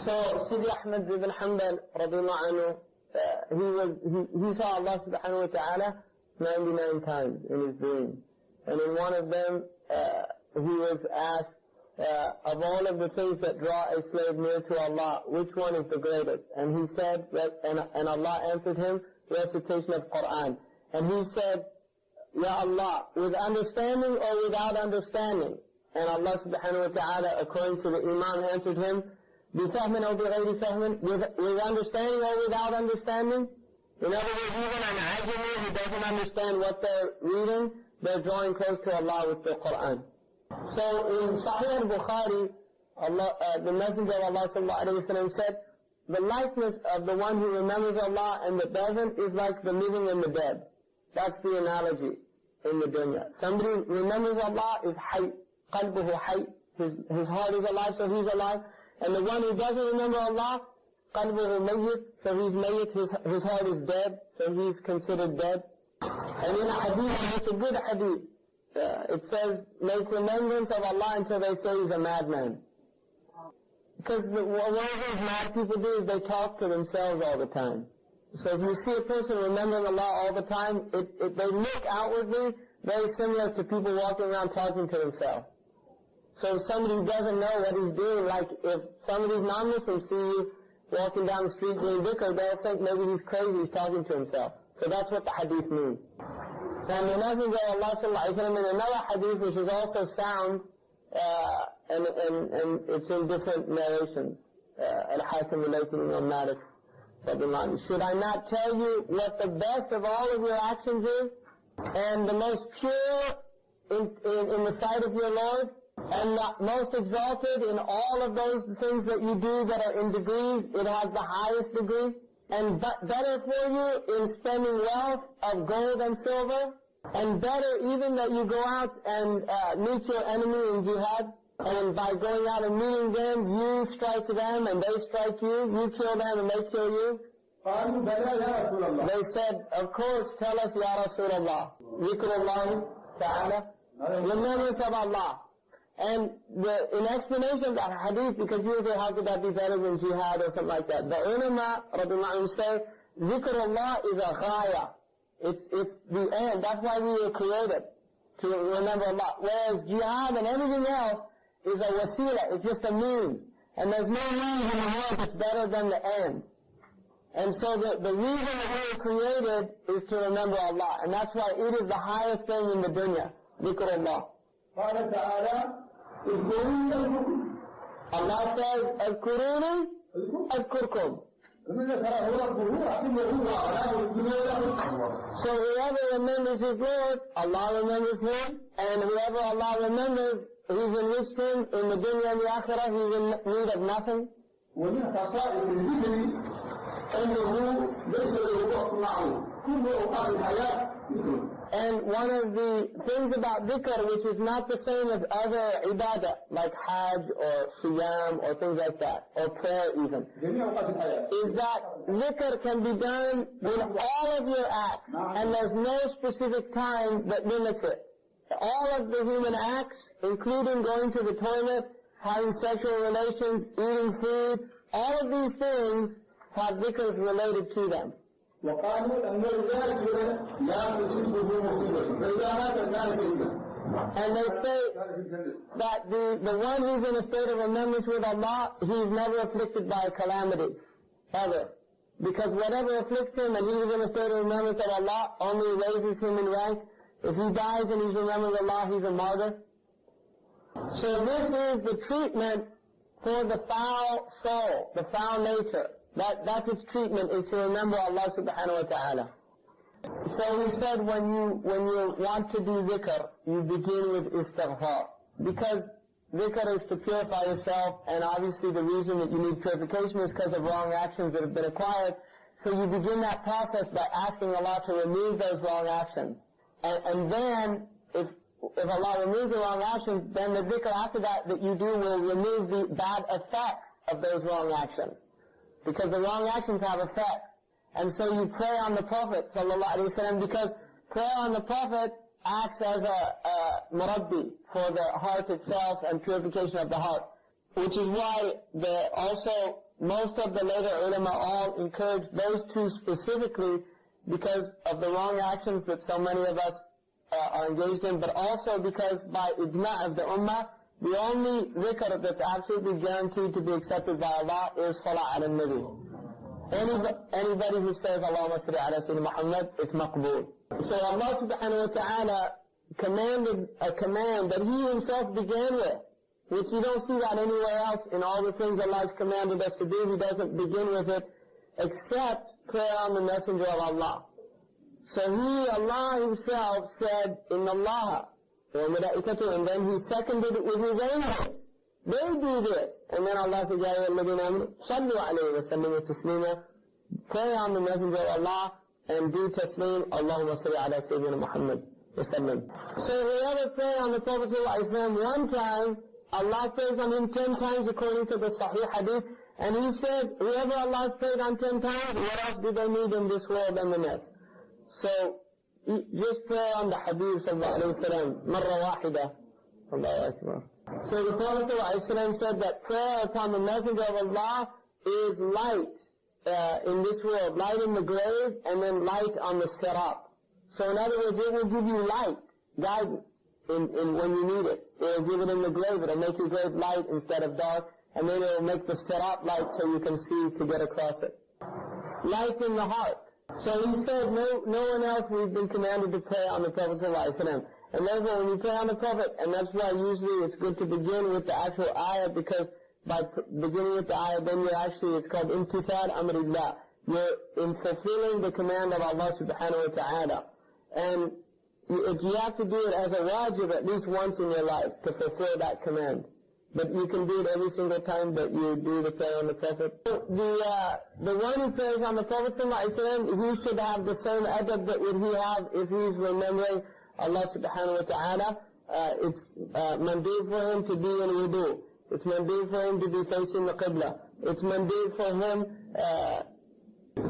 So Sidi Ahmad ibn Hanbal radiallahu anhu, he saw Allah subhanahu wa ta'ala 99 times in his dream. And in one of them, he was asked, of all of the things that draw a slave near to Allah, which one is the greatest? And he said, and Allah answered him, recitation of Quran. And he said, Ya Allah, with understanding or without understanding? And Allah subhanahu wa ta'ala, according to the Imam, answered him, بِفَهْمٍ أَوْ بِغَيْرِ فَهْمٍ, with understanding or without understanding? In other words, even an ajami who doesn't understand what they're reading, they're drawing close to Allah with the Quran. So in Sahih al-Bukhari, the Messenger of Allah sallallahu alayhi wa sallam said, the likeness of the one who remembers Allah and that doesn't is like the living and the dead. That's the analogy in the dunya. Somebody remembers Allah is hayy, qalbuhu hayy, his heart is alive, so he's alive. And the one who doesn't remember Allah, qalbuhu mayyit, so he's mayyit, his heart is dead, so he's considered dead. And in a hadith, it's a good hadith, it says, make remembrance of Allah until they say he's a madman. Because what these mad people do is they talk to themselves all the time. So if you see a person remembering Allah all the time, they look outwardly very similar to people walking around talking to themselves. So if somebody who doesn't know what he's doing, like if some of these non-Muslims see you walking down the street doing dhikr, they'll think maybe he's crazy, he's talking to himself. So that's what the hadith means. And the Messenger of Allah sallallahu alayhi wa sallam in another hadith which is also sound, and it's in different narrations, Al-Hakim relates to Imam Malik. Should I not tell you what the best of all of your actions is, and the most pure in the sight of your Lord, and the most exalted in all of those things that you do that are in degrees, it has the highest degree, and better for you in spending wealth of gold and silver, and better even that you go out and meet your enemy in jihad, and by going out and meeting them, you strike them and they strike you, you kill them and they kill you. They said, of course, tell us, Ya Rasulullah. Zikrullah ta'ala, remembrance of Allah. And in explanation of that hadith, because you say, how could that be better than jihad or something like that? The ulama, radiallahu anhu, say, zikrullah is a ghaya. It's the end. That's why we were created, to remember Allah. Whereas jihad and everything else is a wasila, it's just a means. And there's no means in the world that's better than the end. And so the reason that we were created is to remember Allah. And that's why it is the highest thing in the dunya, dhikrullah. Allah says, Adkuruni, Adkurkum. So whoever remembers his Lord, Allah remembers him, and whoever Allah remembers, He's enriched him in the dunya and the akhirah, he's in need of nothing. And one of the things about dhikr, which is not the same as other ibadah, like hajj or siyam or things like that, or prayer even, is that dhikr can be done in all of your acts, and there's no specific time that limits it. All of the human acts, including going to the toilet, having sexual relations, eating food, all of these things have dhikrs related to them. And they say that the one who's in a state of remembrance with Allah, he's never afflicted by a calamity, ever. Because whatever afflicts him, and he was in a state of remembrance of Allah, only raises him in rank. If he dies and he's remembering Allah, he's a martyr. So this is the treatment for the foul soul, the foul nature. That's its treatment, is to remember Allah subhanahu wa ta'ala. So we said when you want to do dhikr, you begin with istighfar. Because dhikr is to purify yourself, and obviously the reason that you need purification is because of wrong actions that have been acquired. So you begin that process by asking Allah to remove those wrong actions. And then, if Allah removes the wrong actions, then the dhikr after that you do will remove the bad effects of those wrong actions. Because the wrong actions have effects. And so you pray on the Prophet sallallahu alaihi wasallam, because prayer on the Prophet acts as a murabbi for the heart itself and purification of the heart. which is why also most of the later ulama all encouraged those two specifically because of the wrong actions that so many of us are engaged in, but also because by ijma' of the ummah, the only dhikr that's absolutely guaranteed to be accepted by Allah is salah ala nabi. Anybody who says Allahumma salli ala Sayyidina Muhammad, it's maqbool. So Allah subhanahu wa ta'ala commanded a command that He Himself began with, which you don't see that anywhere else in all the things Allah has commanded us to do. He doesn't begin with it except prayer on the Messenger of Allah. So Allah Himself said, Inna Allah wa malaikatuhu, and then He seconded it with His angels. They do this. And then Allah said, Ya ayyuhalladhina amanu, sallu alayhi wa sallimu taslima. Pray on the Messenger of Allah and do taslim, Allahumma salli ala Sayyidina Muhammad wa sallam. So whoever pray on the Prophet ﷺ one time, Allah prays on him 10 times according to the Sahih Hadith. And he said, whoever Allah has prayed on 10 times, what else do they need in this world and the next? So, just pray on the Habib sallallahu alayhi wa sallam, marra wahida. Allahu Akbar. So the Prophet sallallahu alayhi wa sallam said that prayer upon the Messenger of Allah is light in this world, light in the grave, and then light on the sirat. So in other words, it will give you light, guidance, in when you need it. It will give it in the grave, it will make your grave light instead of dark, and then it will make the sirat light so you can see to get across it. Light in the heart. So he said, no one else we've been commanded to pray on the Prophet ﷺ. And therefore when you pray on the Prophet, and that's why usually it's good to begin with the actual ayah, because by beginning with the ayah, then you're actually, it's called imtithal amrillah. You're in fulfilling the command of Allah subhanahu wa ta'ala. And you have to do it as a wajib at least once in your life to fulfill that command. But you can do it every single time that you do the prayer on the Prophet. The one who prays on the Prophet ﷺ, he should have the same adab that would he have if he's remembering Allah subhanahu wa ta'ala. It's mandub for him to be in wudu. It's mandub for him to be facing the qibla. It's mandub for him,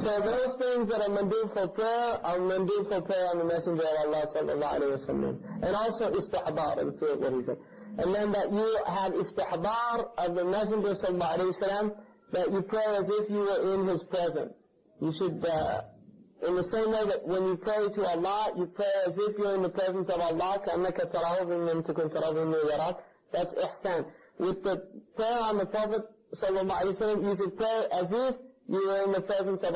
so those things that are mandub for prayer are mandub for prayer on the Messenger of Allah sallallahu alayhi wa sallam. And also istihbar, that's what he said. And then that you have istihbar of the Messenger sallallahu alayhi wa sallam, that you pray as if you were in his presence. You should, in the same way that when you pray to Allah, you pray as if you're in the presence of Allah, كَأَنَّكَ تَرَاهُ مِنْ تَكُنْ تَرَاهُ مِنْ يَرَاكَ. That's ihsan. With the prayer on the Prophet sallallahu alayhi wa sallam, you should pray as if you were in the presence of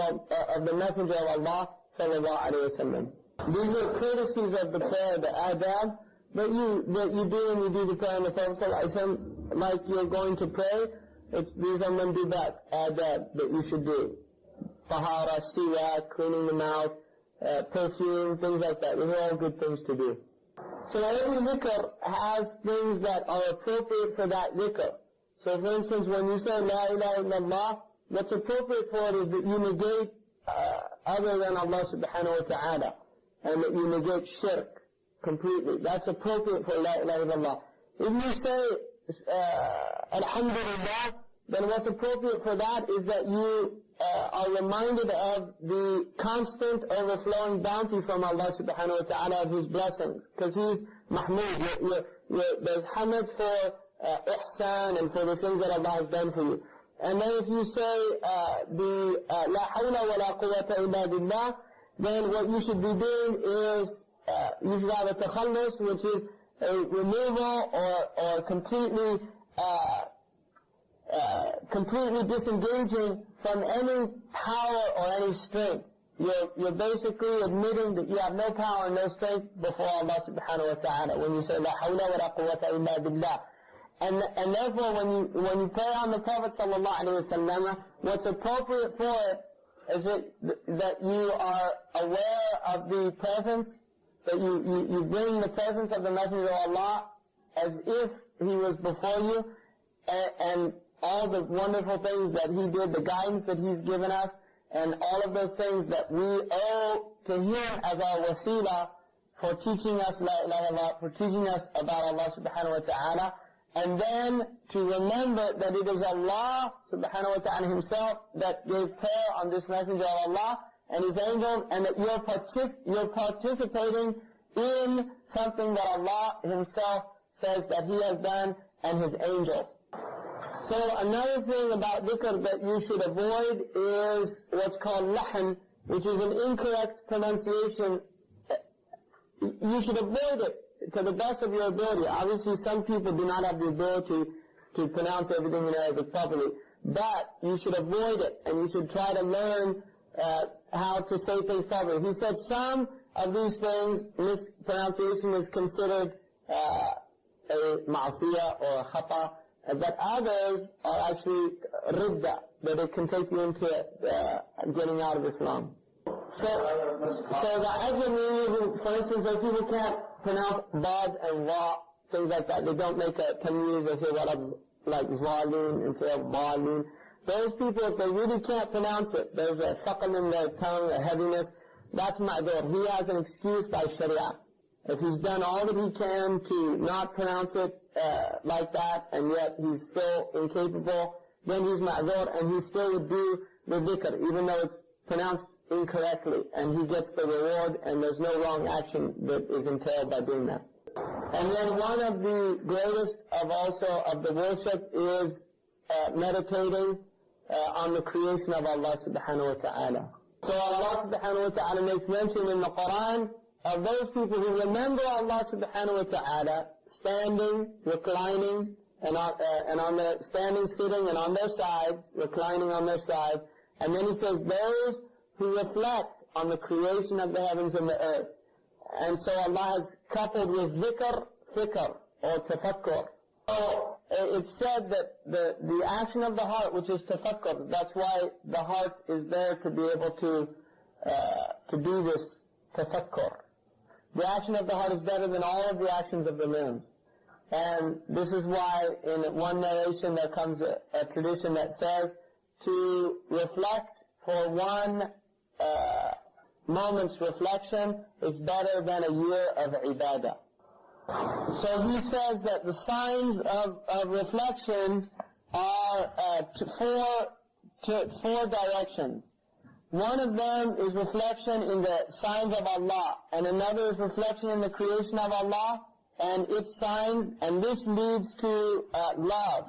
the Messenger of Allah sallallahu alayhi wa sallam. These are courtesies of the prayer, the adab, that you do when you do the prayer on the Prophet sallallahu alayhi wa sallam, like you're going to pray. These are mandubat, adab, that you should do. Tahara, siwak, cleaning the mouth, perfume, things like that. These are all good things to do. So every dhikr has things that are appropriate for that dhikr. So for instance, when you say La ilaha illallah, what's appropriate for it is that you negate other than Allah subhanahu wa ta'ala, and that you negate shirk completely. That's appropriate for La ilaha illallah. If you say Alhamdulillah, then what's appropriate for that is that you are reminded of the constant overflowing bounty from Allah subhanahu wa ta'ala of His blessings. Because He's Mahmoud. There's hamd for ihsan and for the things that Allah has done for you. And then if you say La hawla wa la quwwata illa billah, then what you should be doing is you should have a takhallus, which is a removal or completely disengaging from any power or any strength. You're basically admitting that you have no power and no strength before Allah subhanahu wa ta'ala when you say La hawla wa la quwwata illa billah. And therefore when you pray on the Prophet sallallahu alayhi wa sallam, what's appropriate for it is that you are aware of the presence, that you bring the presence of the Messenger of Allah as if he was before you, and all the wonderful things that he did, the guidance that he's given us, and all of those things that we owe to him as our wasila for teaching us La ilaha illallah, for teaching us about Allah subhanahu wa ta'ala, and then to remember that it is Allah subhanahu wa ta'ala himself that gave prayer on this Messenger of Allah and his angels, and that you're participating in something that Allah himself says that he has done and his angels. So another thing about dhikr that you should avoid is what's called lahan, which is an incorrect pronunciation. You should avoid it to the best of your ability. Obviously, some people do not have the ability to pronounce everything in Arabic properly, but you should avoid it, and you should try to learn how to say things properly. He said some of these things, mispronunciation is considered a ma'asiyah or a khata, but others are actually ridda, that it can take you into getting out of Islam. So the ajami, for instance, like people can't pronounce bad and ra, things like that. They don't make a tamyiz, they say like zalin instead of balin. Those people, if they really can't pronounce it, there's a thaqal in their tongue, a heaviness, that's ma'dur. He has an excuse by sharia. If he's done all that he can to not pronounce it like that, and yet he's still incapable, then he's ma'dur, and he still would do the dhikr, even though it's pronounced incorrectly, and he gets the reward, and there's no wrong action that is entailed by doing that. And then one of the greatest of the worship is meditating on the creation of Allah subhanahu wa ta'ala. So Allah subhanahu wa ta'ala makes mention in the Quran of those people who remember Allah subhanahu wa ta'ala standing, reclining, and on their standing, sitting, and on their sides, reclining on their sides. And then he says, those who reflect on the creation of the heavens and the earth. And so Allah has coupled with fikr, or tafakkur. So it's said that the action of the heart, which is tafakkur, that's why the heart is there to be able to do this tafakkur. The action of the heart is better than all of the actions of the limbs. And this is why in one narration there comes a tradition that says to reflect for one moment's reflection is better than a year of ibadah. So he says that the signs of reflection are four directions. One of them is reflection in the signs of Allah, and another is reflection in the creation of Allah and its signs, and this leads to love.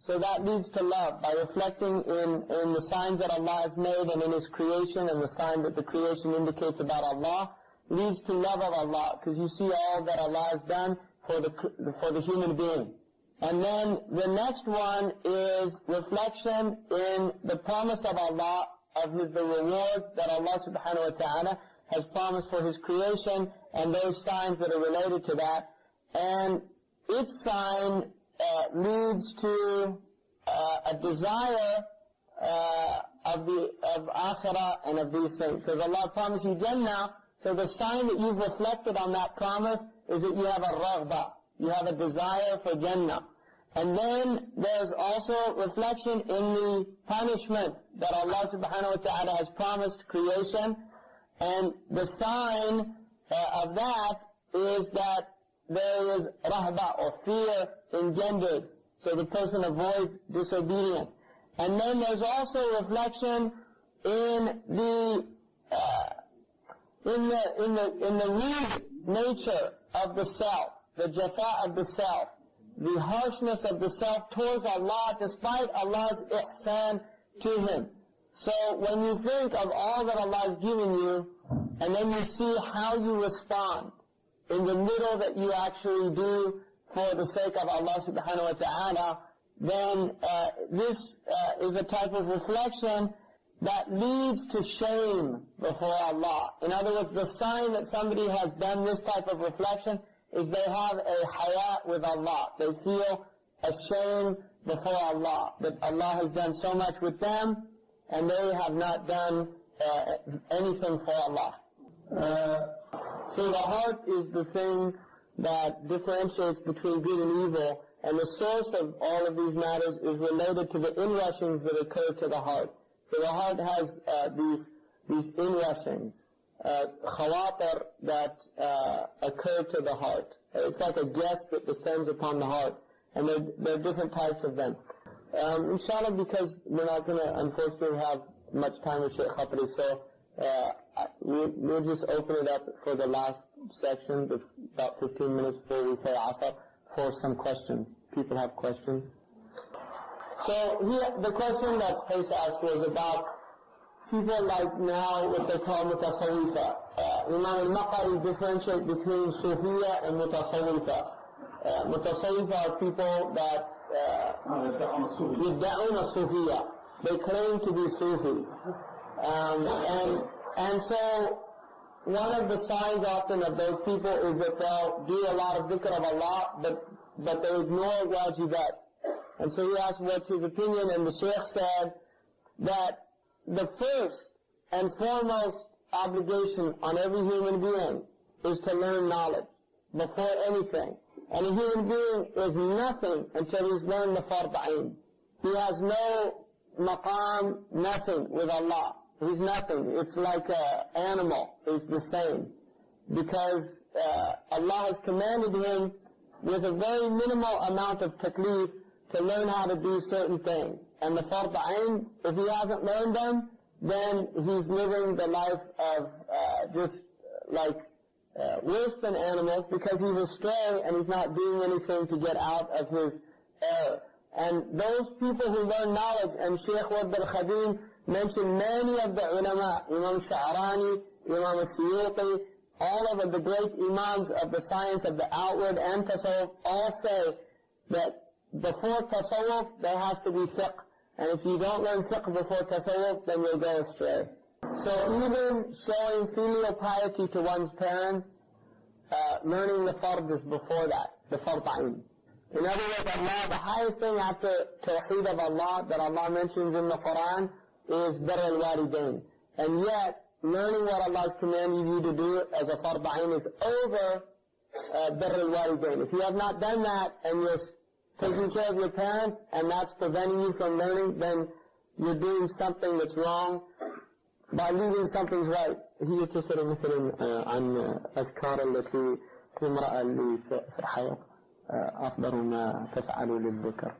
So that leads to love, by reflecting in the signs that Allah has made and in His creation, and the sign that the creation indicates about Allah, leads to love of Allah, because you see all that Allah has done for the human being. And then the next one is reflection in the promise of Allah, of the rewards that Allah subhanahu wa ta'ala has promised for His creation, and those signs that are related to that. And its sign leads to a desire of akhirah and of these things. Because Allah promised you Jannah, so the sign that you've reflected on that promise is that you have a raghbah, you have a desire for Jannah. And then there's also reflection in the punishment that Allah subhanahu wa ta'ala has promised creation, and the sign of that is that there is rahbah, or fear, engendered, so the person avoids disobedience. And then there's also reflection in the rude nature of the self, the jafa of the self, the harshness of the self towards Allah, despite Allah's ihsan to him. So when you think of all that Allah has given you, and then you see how you respond in the little that you actually do for the sake of Allah subhanahu wa ta'ala, then this is a type of reflection that leads to shame before Allah. In other words, the sign that somebody has done this type of reflection is they have a haya with Allah. They feel ashamed before Allah, that Allah has done so much with them, and they have not done anything for Allah. So the heart is the thing that differentiates between good and evil, and the source of all of these matters is related to the inrushings that occur to the heart. So the heart has these inrushings, khawatir that occur to the heart. It's like a guest that descends upon the heart, and there are different types of them. Inshallah, because we're not going to unfortunately have much time with Sheikh Khatri, so we'll just open it up for the last section, about 15 minutes before we pray Asr, for some questions. People have questions. So the question that Qais asked was about people like now what they call mutasawwifa. Imam al-Maqari differentiate between Sufiya and mutasawwifa. Mutasawwifa are people that يدعون الصوفية. They claim to be Sufis. And so one of the signs often of those people is that they'll do a lot of dhikr of Allah, but they ignore wajibat. And so he asked what's his opinion, and the Sheikh said that the first and foremost obligation on every human being is to learn knowledge before anything. And a human being is nothing until he's learned the fard ayn. He has no maqam, nothing with Allah. He's nothing. It's like an animal. He's the same. Because Allah has commanded him with a very minimal amount of taklif to learn how to do certain things. And the fard ayn, if he hasn't learned them, then he's living the life of just like worse than animals, because he's astray and he's not doing anything to get out of his error. And those people who learn knowledge, and Sheikh al-Khadim mentioned many of the ulama, Imam Sha'rani, Imam Shuyukh, all of the great imams of the science of the outward and tasawwuf, all say that before tasawwuf there has to be fiqh. And if you don't learn fiqh before tasawwuf, then you'll go astray. So even showing filial piety to one's parents, learning the fard is before that, the fard ayn. In other words, Allah, the highest thing after tawheed of Allah that Allah mentions in the Quran is birr al-walidain. And yet, learning what Allah has commanded you to do as a fard ayn is over birr al-walidain. If you have not done that and you're taking care of your parents and that's preventing you from learning, then you're doing something that's wrong by leaving something's right. هي تسأل مثلا عن أذكار التي امرأة اللي في الحياة أفضل ما تفعل للذكر.